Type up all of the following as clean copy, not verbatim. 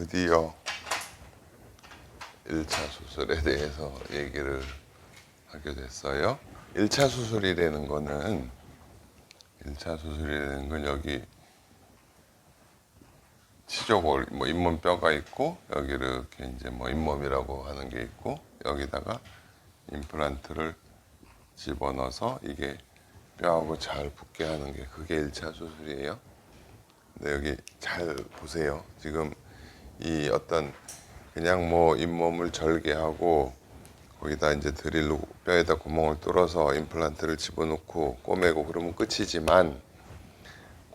드디어 1차 수술에 대해서 얘기를 하게 됐어요. 1차 수술이라는 거는 여기 치조골, 잇몸뼈가 있고 여기 이렇게 이제 잇몸이라고 하는 게 있고 여기다가 임플란트를 집어넣어서 이게 뼈하고 잘 붙게 하는 게 그게 1차 수술이에요. 근데 여기 잘 보세요. 지금 이 어떤 그냥 잇몸을 절개하고 거기다 이제 드릴로 뼈에다 구멍을 뚫어서 임플란트를 집어넣고 꼬매고 그러면 끝이지만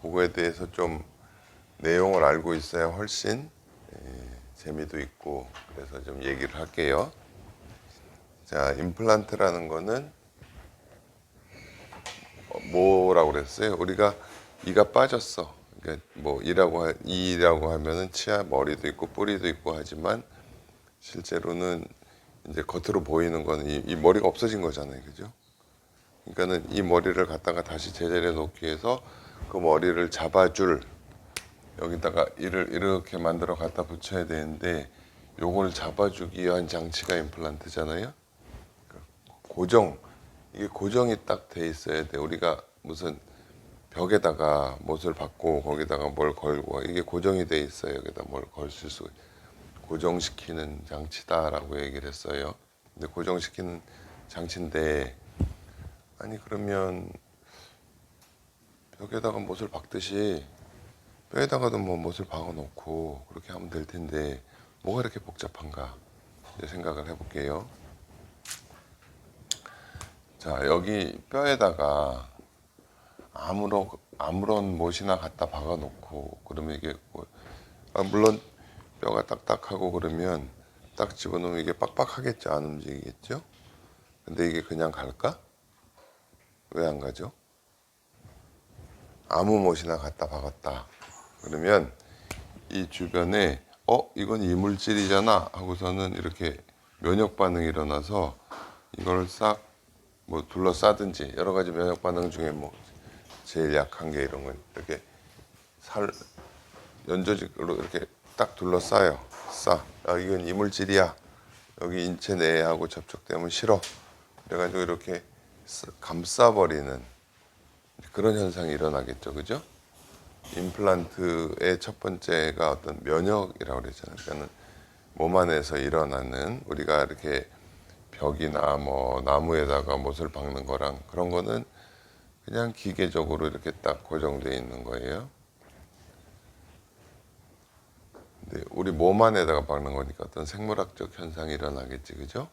그거에 대해서 좀 내용을 알고 있어야 훨씬 재미도 있고 그래서 좀 얘기를 할게요. 자, 임플란트라는 거는 뭐라고 그랬어요? 우리가 이가 빠졌어. 그러니까 이라고 하면은 치아 머리도 있고 뿌리도 있고 하지만 실제로는 이제 겉으로 보이는 거는 이 머리가 없어진 거잖아요, 그죠? 그러니까는 이 머리를 갖다가 다시 제자리에 놓기 위해서 그 머리를 잡아줄 여기다가 이를 이렇게 만들어 갖다 붙여야 되는데 요걸 잡아주기 위한 장치가 임플란트잖아요. 이게 고정이 딱 돼 있어야 돼. 우리가 무슨 벽에다가 못을 박고 거기다가 뭘 걸고 이게 고정이 돼 있어요. 여기다 뭘 걸칠 수 고정시키는 장치다라고 얘기를 했어요. 근데 고정시키는 장치인데 아니 그러면 벽에다가 못을 박듯이 뼈에다가도 못을 박아 놓고 그렇게 하면 될 텐데 뭐가 이렇게 복잡한가 이제 생각을 해볼게요. 자, 여기 뼈에다가 아무런 못이나 갖다 박아 놓고 그러면 이게 물론 뼈가 딱딱하고 그러면 딱 집어넣으면 이게 빡빡하겠죠. 안 움직이겠죠. 근데 이게 그냥 갈까? 왜 안 가죠? 아무 못이나 갖다 박았다 그러면 이 주변에 이건 이물질이잖아 하고서는 이렇게 면역 반응이 일어나서 이걸 싹 둘러싸든지 여러 가지 면역 반응 중에 제일 약한 게 이런 거 이렇게 연조직으로 이렇게 딱 둘러싸요. 이건 이물질이야. 여기 인체 내하고 접촉되면 싫어. 그래가지고 이렇게 감싸버리는 그런 현상이 일어나겠죠, 그죠? 임플란트의 첫 번째가 어떤 면역이라고 그랬잖아요. 그러니까 몸 안에서 일어나는 우리가 이렇게 벽이나 나무에다가 못을 박는 거랑 그런 거는 그냥 기계적으로 이렇게 딱 고정되어 있는 거예요. 근데 우리 몸 안에다가 박는 거니까 어떤 생물학적 현상이 일어나겠지, 그죠?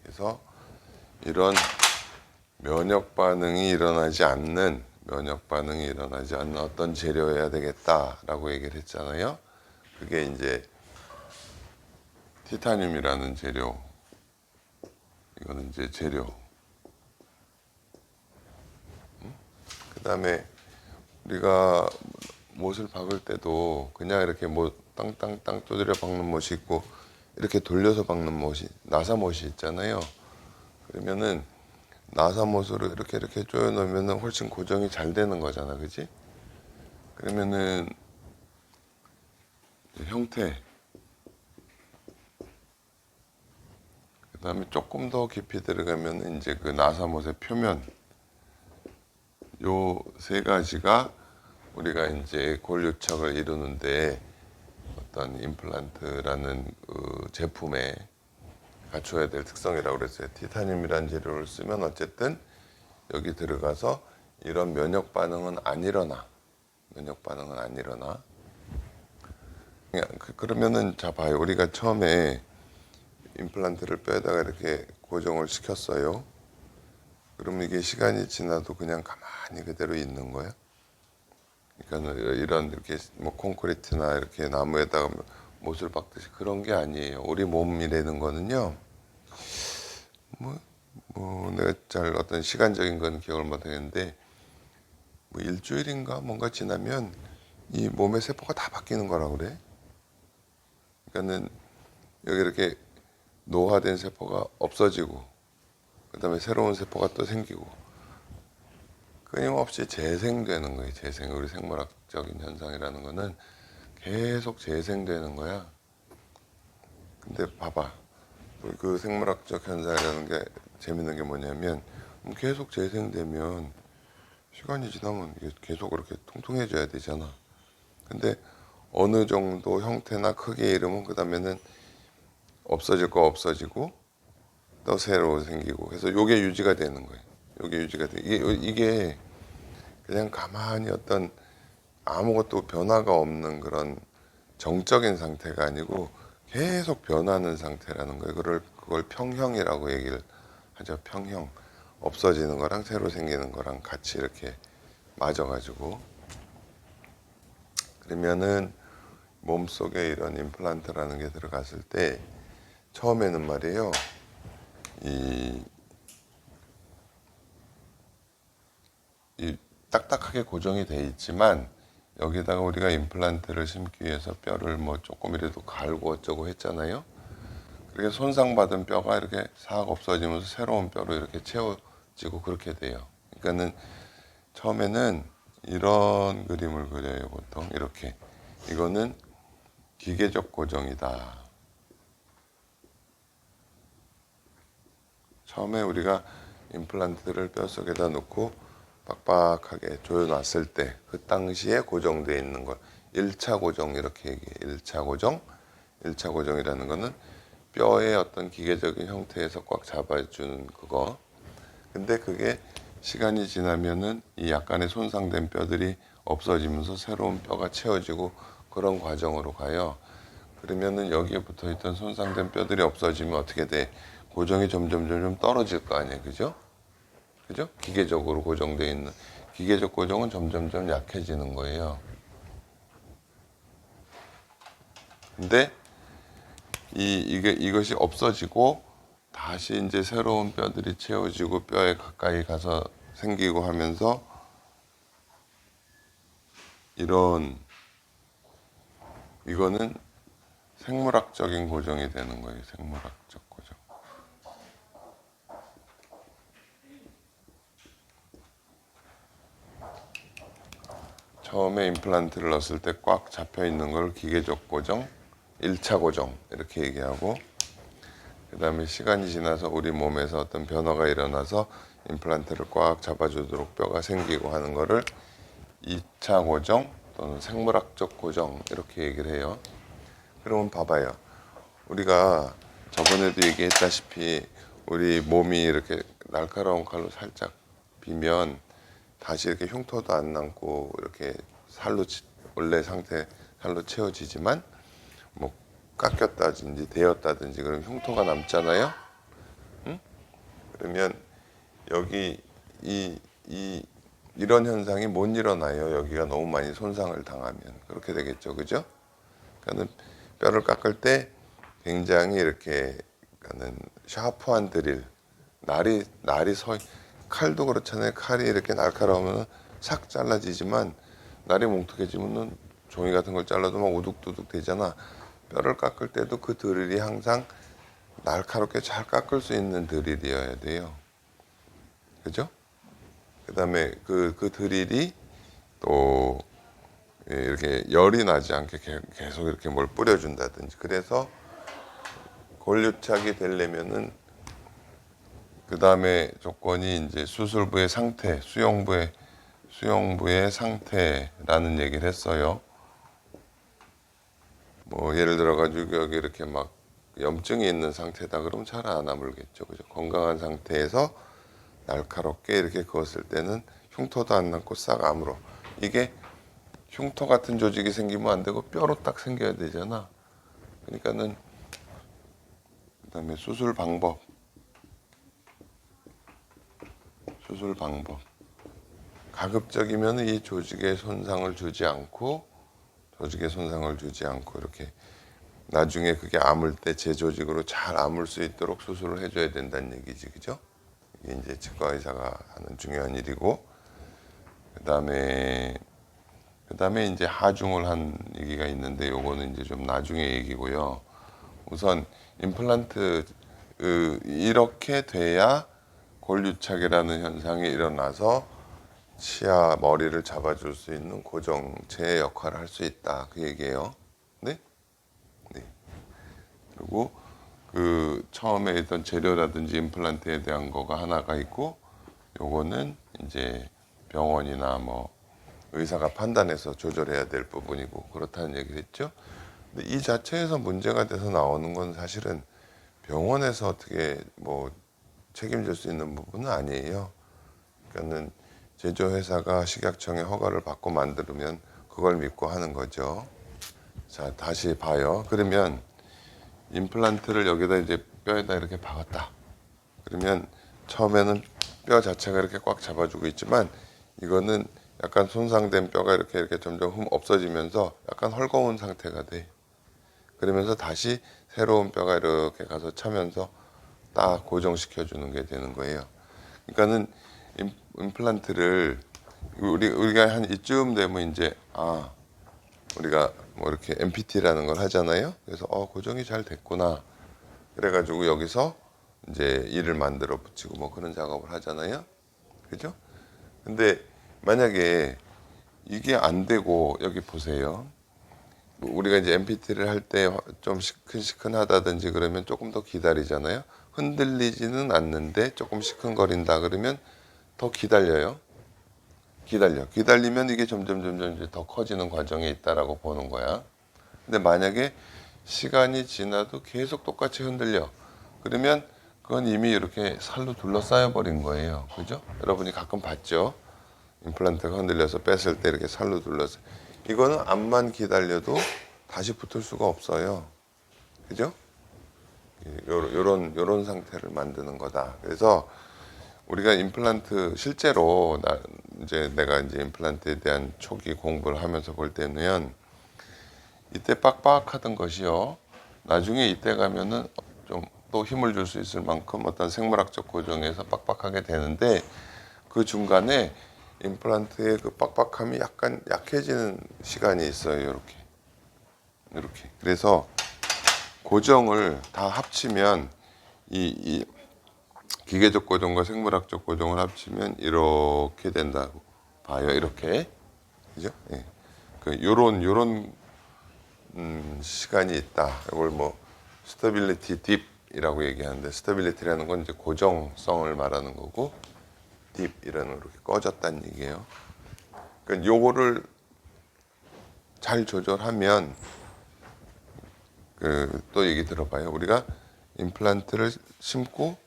그래서 이런 면역 반응이 일어나지 않는 어떤 재료여야 되겠다라고 얘기를 했잖아요. 그게 이제 티타늄이라는 재료. 이거는 이제 재료. 그 다음에 우리가 못을 박을 때도 그냥 이렇게 땅땅땅 두드려 박는 못이 있고 이렇게 돌려서 박는 못이 나사못이 있잖아요. 그러면은 나사못으로 이렇게 조여 놓으면은 훨씬 고정이 잘 되는 거잖아, 그지? 그러면은 형태, 그 다음에 조금 더 깊이 들어가면 이제 그 나사못의 표면, 요 세 가지가 우리가 이제 골유척을 이루는데 어떤 임플란트라는 그 제품에 갖춰야 될 특성이라고 그랬어요. 티타늄이라는 재료를 쓰면 어쨌든 여기 들어가서 이런 면역 반응은 안 일어나. 그러면은 자 봐요. 우리가 처음에 임플란트를 뼈에다가 이렇게 고정을 시켰어요. 그러면 이게 시간이 지나도 그냥 가만히 그대로 있는 거야. 그러니까 이런 이렇게 콘크리트나 이렇게 나무에다가 못을 박듯이 그런 게 아니에요. 우리 몸이라는 거는요. 내가 잘 어떤 시간적인 건 기억을 못 하겠는데 일주일인가 뭔가 지나면 이 몸의 세포가 다 바뀌는 거라 그래. 그러니까는 여기 이렇게 노화된 세포가 없어지고 그다음에 새로운 세포가 또 생기고 끊임없이 재생되는 거예요. 우리 생물학적인 현상이라는 거는 계속 재생되는 거야. 근데 봐봐. 그 생물학적 현상이라는 게 재밌는 게 뭐냐면 계속 재생되면 시간이 지나면 이게 계속 그렇게 통통해져야 되잖아. 근데 어느 정도 형태나 크기에 이르면 그 다음에는 없어질 거 없어지고 또 새로 생기고 그래서 요게 유지가 되는 거예요. 요게 유지가 돼. 이게 그냥 가만히 어떤 아무것도 변화가 없는 그런 정적인 상태가 아니고 계속 변하는 상태라는 거예요. 그걸 평형이라고 얘기를 하죠. 평형. 없어지는 거랑 새로 생기는 거랑 같이 이렇게 맞아가지고 그러면은 몸속에 이런 임플란트라는 게 들어갔을 때 처음에는 말이에요. 이 딱딱하게 고정이 돼 있지만 여기다가 우리가 임플란트를 심기 위해서 뼈를 뭐 조금이라도 갈고 어쩌고 했잖아요. 그렇게 손상받은 뼈가 이렇게 싹 없어지면서 새로운 뼈로 이렇게 채워지고 그렇게 돼요. 그러니까는 처음에는 이런 그림을 그려요. 보통 이렇게. 이거는 기계적 고정이다. 처음에 우리가 임플란트를 뼛속에다 놓고 빡빡하게 조여놨을 때 그 당시에 고정되어 있는 걸 1차 고정 이렇게 얘기해요. 1차 고정. 1차 고정이라는 거는 뼈의 어떤 기계적인 형태에서 꽉 잡아주는 그거. 근데 그게 시간이 지나면은 이 약간의 손상된 뼈들이 없어지면서 새로운 뼈가 채워지고 그런 과정으로 가요. 그러면은 여기에 붙어 있던 손상된 뼈들이 없어지면 어떻게 돼? 고정이 점점 떨어질 거 아니에요. 그죠? 그죠? 기계적으로 고정되어 있는 기계적 고정은 점점 약해지는 거예요. 근데 이것이 없어지고 다시 이제 새로운 뼈들이 채워지고 뼈에 가까이 가서 생기고 하면서 이거는 생물학적인 고정이 되는 거예요. 생물학적 고정. 처음에 임플란트를 넣었을 때 꽉 잡혀 있는 걸 기계적 고정, 1차 고정 이렇게 얘기하고 그 다음에 시간이 지나서 우리 몸에서 어떤 변화가 일어나서 임플란트를 꽉 잡아주도록 뼈가 생기고 하는 거를 2차 고정 또는 생물학적 고정 이렇게 얘기를 해요. 그러면 봐봐요. 우리가 저번에도 얘기했다시피 우리 몸이 이렇게 날카로운 칼로 살짝 비면 다시 이렇게 흉터도 안 남고 이렇게 원래 상태 살로 채워지지만 뭐 깎였다든지 데였다든지 그런 흉터가 남잖아요. 응? 그러면 여기 이런 현상이 못 일어나요. 여기가 너무 많이 손상을 당하면 그렇게 되겠죠, 그죠? 그러니까는 뼈를 깎을 때 굉장히 이렇게 그러니까는 샤프한 드릴, 날이 칼도 그렇잖아요. 칼이 이렇게 날카로우면 싹 잘라지지만 날이 뭉툭해지면은 종이 같은 걸 잘라도 막 우둑두둑 되잖아. 뼈를 깎을 때도 그 드릴이 항상 날카롭게 잘 깎을 수 있는 드릴이어야 돼요. 그죠? 그 다음에 그 드릴이 또 이렇게 열이 나지 않게 계속 이렇게 뭘 뿌려준다든지. 그래서 골유착이 되려면은 그 다음에 조건이 이제 수술부의 상태, 수용부의 상태라는 얘기를 했어요. 뭐 예를 들어 가지고 여기 이렇게 막 염증이 있는 상태다 그러면 잘 안 아물겠죠. 그죠? 건강한 상태에서 날카롭게 이렇게 그었을 때는 흉터도 안 남고 싹 아물어. 이게 흉터 같은 조직이 생기면 안 되고 뼈로 딱 생겨야 되잖아. 그러니까는 그다음에 수술 방법. 가급적이면 이 조직에 손상을 주지 않고 이렇게 나중에 그게 아물 때 제 조직으로 잘 아물 수 있도록 수술을 해줘야 된다는 얘기지, 그죠? 이게 이제 치과 의사가 하는 중요한 일이고, 그다음에 이제 하중을 한 얘기가 있는데 요거는 이제 좀 나중에 얘기고요. 우선 임플란트 이렇게 돼야 골유착이라는 현상이 일어나서 치아 머리를 잡아줄 수 있는 고정체의 역할을 할 수 있다 그 얘기예요. 네? 네. 그리고 그 처음에 있던 재료라든지 임플란트에 대한 거가 하나가 있고, 요거는 이제 병원이나 뭐 의사가 판단해서 조절해야 될 부분이고 그렇다는 얘기를 했죠. 근데 이 자체에서 문제가 돼서 나오는 건 사실은 병원에서 어떻게 뭐 책임질 수 있는 부분은 아니에요. 그러니까는 제조회사가 식약청의 허가를 받고 만들면 그걸 믿고 하는 거죠. 자, 다시 봐요. 그러면 임플란트를 여기다 이제 뼈에다 이렇게 박았다. 그러면 처음에는 뼈 자체가 이렇게 꽉 잡아주고 있지만 이거는 약간 손상된 뼈가 이렇게 점점 없어지면서 약간 헐거운 상태가 돼. 그러면서 다시 새로운 뼈가 이렇게 가서 차면서 딱 고정시켜 주는 게 되는 거예요. 그러니까는 임플란트를 우리가 한 이쯤 되면 이제 우리가 뭐 이렇게 MPT라는 걸 하잖아요. 그래서 고정이 잘 됐구나. 그래가지고 여기서 이제 이를 만들어 붙이고 뭐 그런 작업을 하잖아요. 그죠? 근데 만약에 이게 안 되고 여기 보세요. 우리가 이제 MPT를 할 때 좀 시큰시큰하다든지 그러면 조금 더 기다리잖아요. 흔들리지는 않는데 조금 시큰거린다 그러면 더 기다려요. 기다리면 이게 점점 이제 더 커지는 과정에 있다라고 보는 거야. 근데 만약에 시간이 지나도 계속 똑같이 흔들려. 그러면 그건 이미 이렇게 살로 둘러싸여 버린 거예요. 그죠? 여러분이 가끔 봤죠? 임플란트가 흔들려서 뺐을 때 이렇게 살로 둘러서. 이거는 암만 기다려도 다시 붙을 수가 없어요. 그죠? 요런 상태를 만드는 거다. 그래서 우리가 임플란트 실제로 내가 이제 임플란트에 대한 초기 공부를 하면서 볼 때는 이때 빡빡하던 것이요. 나중에 이때 가면은 좀 또 힘을 줄 수 있을 만큼 어떤 생물학적 고정에서 빡빡하게 되는데 그 중간에 임플란트의 그 빡빡함이 약간 약해지는 시간이 있어요. 이렇게. 그래서 고정을 다 합치면 이 기계적 고정과 생물학적 고정을 합치면 이렇게 된다고 봐요. 이렇게. 그죠? 예. 요런 시간이 있다. 이걸 뭐 스테빌리티 딥이라고 얘기하는데 스테빌리티라는 건 이제 고정성을 말하는 거고 딥이라는 이렇게 꺼졌다는 얘기예요. 그러니까 요거를 잘 조절하면 또 얘기 들어봐요. 우리가 임플란트를 심고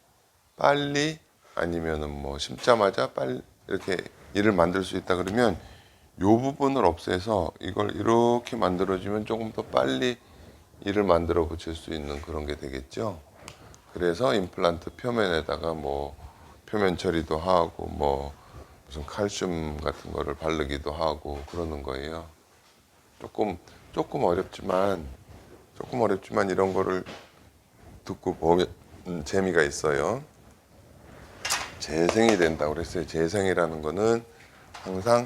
빨리 아니면은 뭐 심자마자 빨리 이렇게 일을 만들 수 있다 그러면 요 부분을 없애서 이걸 이렇게 만들어주면 조금 더 빨리 일을 만들어 붙일 수 있는 그런 게 되겠죠. 그래서 임플란트 표면에다가 뭐 표면 처리도 하고 뭐 무슨 칼슘 같은 거를 바르기도 하고 그러는 거예요. 조금 어렵지만 이런 거를 듣고 보면 재미가 있어요. 재생이 된다고 그랬어요. 재생이라는 거는 항상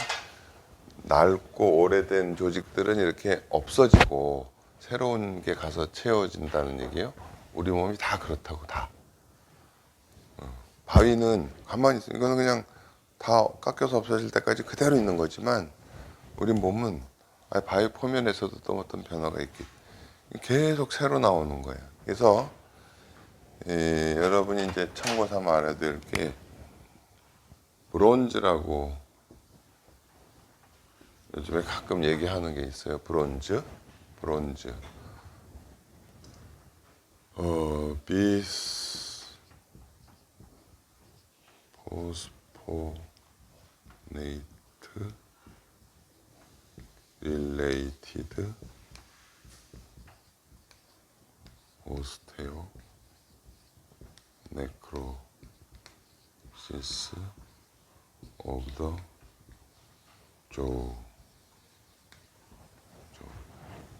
낡고 오래된 조직들은 이렇게 없어지고 새로운 게 가서 채워진다는 얘기예요. 우리 몸이 다 그렇다고 다. 바위는 가만히 있어. 이거는 그냥 다 깎여서 없어질 때까지 그대로 있는 거지만 우리 몸은 바위 표면에서도 또 어떤 변화가 있기 계속 새로 나오는 거예요. 그래서 여러분이 이제 참고 삼아 알아야 될 게 브론즈라고 요즘에 가끔 얘기하는 게 있어요. 브론즈. 비스포스포네이트 릴레이티드 오스테오 네크로시스 오브 더 조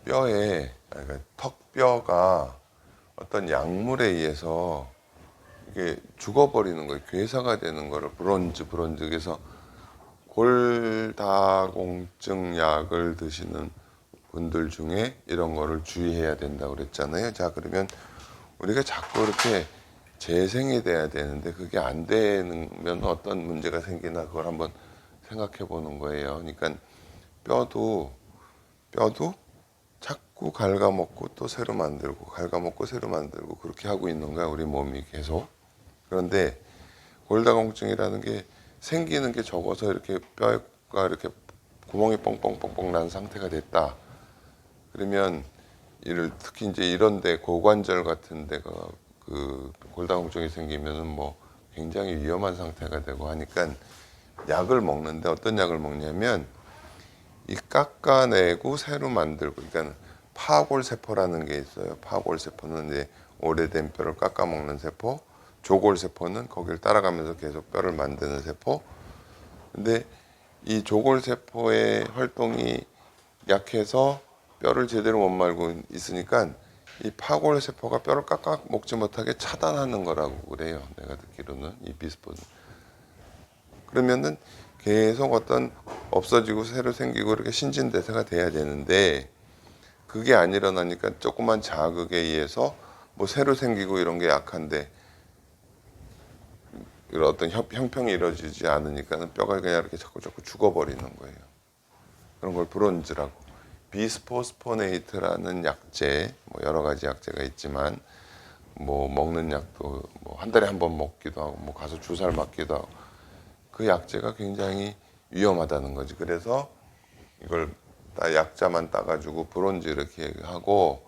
뼈에 그러니까 턱뼈가 어떤 약물에 의해서 이게 죽어버리는 거예요. 괴사가 되는 거를 브론즈에서 골다공증 약을 드시는 분들 중에 이런 거를 주의해야 된다고 그랬잖아요. 자, 그러면 우리가 자꾸 이렇게 재생이 돼야 되는데 그게 안 되면 어떤 문제가 생기나 그걸 한번 생각해 보는 거예요. 그러니까 뼈도 자꾸 갉아먹고 또 새로 만들고 갉아먹고 새로 만들고 그렇게 하고 있는 거야 우리 몸이 계속. 그런데 골다공증이라는 게 생기는 게 적어서 이렇게 뼈가 이렇게 구멍이 뻥뻥뻥뻥 난 상태가 됐다. 그러면 특히 이제 이런데 고관절 같은 데가 그 골다공증이 생기면은 뭐 굉장히 위험한 상태가 되고 하니까 약을 먹는데 어떤 약을 먹냐면 이 깎아내고 새로 만들고, 그러니까 파골세포라는 게 있어요. 파골세포는 이제 오래된 뼈를 깎아먹는 세포, 조골세포는 거기를 따라가면서 계속 뼈를 만드는 세포. 근데 이 조골세포의 활동이 약해서 뼈를 제대로 못 말고 있으니까 이 파골세포가 뼈를 깎아 먹지 못하게 차단하는 거라고 그래요. 내가 듣기로는 이 비스포는. 그러면은 계속 어떤 없어지고 새로 생기고 이렇게 신진대사가 돼야 되는데 그게 안 일어나니까 조그만 자극에 의해서 뭐 새로 생기고 이런 게 약한데 이런 어떤 형평이 이루어지지 않으니까는 뼈가 그냥 이렇게 자꾸 죽어버리는 거예요. 그런 걸 브론즈라고. 비스포스포네이트라는 약제, 뭐 여러 가지 약제가 있지만 뭐 먹는 약도 뭐 한 달에 한 번 먹기도 하고 뭐 가서 주사를 맞기도 하고 그 약제가 굉장히 위험하다는 거지. 그래서 이걸 약자만 따가지고 브론즈 이렇게 하고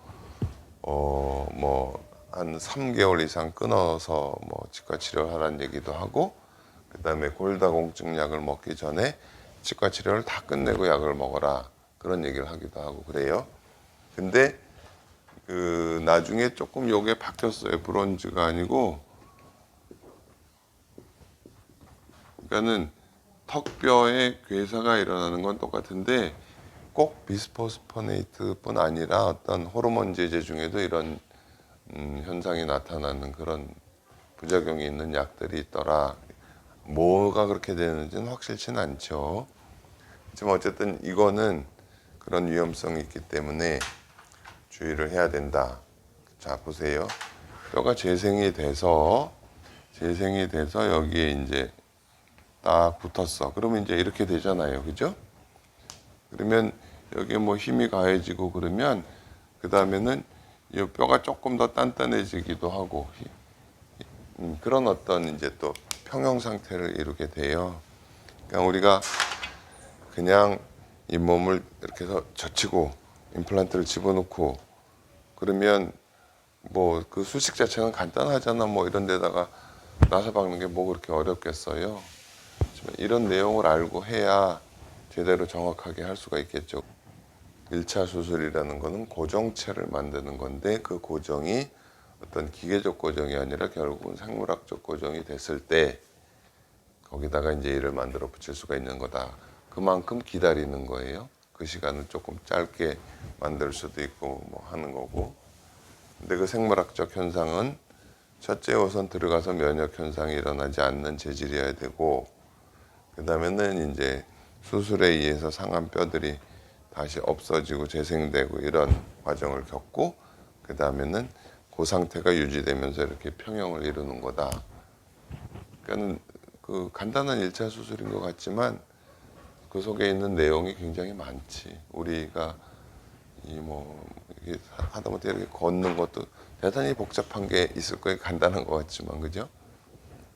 뭐 한 3개월 이상 끊어서 뭐 치과 치료를 하라는 얘기도 하고, 그다음에 골다공증 약을 먹기 전에 치과 치료를 다 끝내고 약을 먹어라 그런 얘기를 하기도 하고 그래요. 근데 그 나중에 조금 요게 바뀌었어요. 브론즈가 아니고, 그러니까는 턱뼈에 괴사가 일어나는 건 똑같은데 꼭 비스포스포네이트뿐 아니라 어떤 호르몬 제제 중에도 이런 현상이 나타나는 그런 부작용이 있는 약들이 있더라. 뭐가 그렇게 되는지는 확실치는 않죠. 지금 어쨌든 이거는 그런 위험성이 있기 때문에 주의를 해야 된다. 자, 보세요. 뼈가 재생이 돼서 여기에 이제 딱 붙었어. 그러면 이제 이렇게 되잖아요. 그죠? 그러면 여기에 뭐 힘이 가해지고 그러면 그 다음에는 이 뼈가 조금 더 단단해지기도 하고 그런 어떤 이제 또 평형 상태를 이루게 돼요. 그러니까 우리가 그냥 이 몸을 이렇게 해서 젖히고 임플란트를 집어넣고 그러면 뭐 그 수식 자체는 간단하잖아. 뭐 이런 데다가 나사 박는 게 뭐 그렇게 어렵겠어요. 이런 내용을 알고 해야 제대로 정확하게 할 수가 있겠죠. 1차 수술이라는 거는 고정체를 만드는 건데 그 고정이 어떤 기계적 고정이 아니라 결국은 생물학적 고정이 됐을 때 거기다가 이제 이를 만들어 붙일 수가 있는 거다. 그만큼 기다리는 거예요. 그 시간을 조금 짧게 만들 수도 있고 뭐 하는 거고. 근데 그 생물학적 현상은 첫째 우선 들어가서 면역 현상이 일어나지 않는 재질이어야 되고, 그 다음에는 이제 수술에 의해서 상한 뼈들이 다시 없어지고 재생되고 이런 과정을 겪고, 그 다음에는 그 상태가 유지되면서 이렇게 평형을 이루는 거다. 그러니까 그 간단한 1차 수술인 것 같지만 그 속에 있는 내용이 굉장히 많지. 우리가 하다못해 이렇게 걷는 것도 대단히 복잡한 게 있을 거예요. 간단한 것 같지만, 그죠?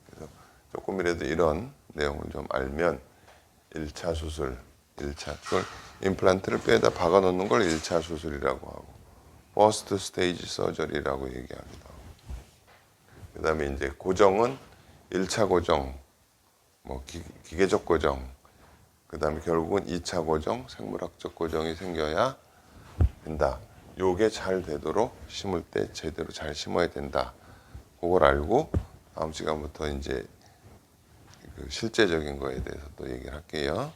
그래서 조금이라도 이런 내용을 좀 알면 1차 수술, 그걸 임플란트를 뼈에다 박아 놓는 걸 1차 수술이라고 하고, 퍼스트 스테이지 서저리라고 얘기하기도 하고, 그 다음에 이제 고정은 1차 고정, 뭐 기계적 고정, 그 다음에 결국은 2차 고정, 생물학적 고정이 생겨야 된다. 요게 잘 되도록 심을 때 제대로 잘 심어야 된다. 그걸 알고 다음 시간부터 이제 그 실제적인 거에 대해서 또 얘기를 할게요.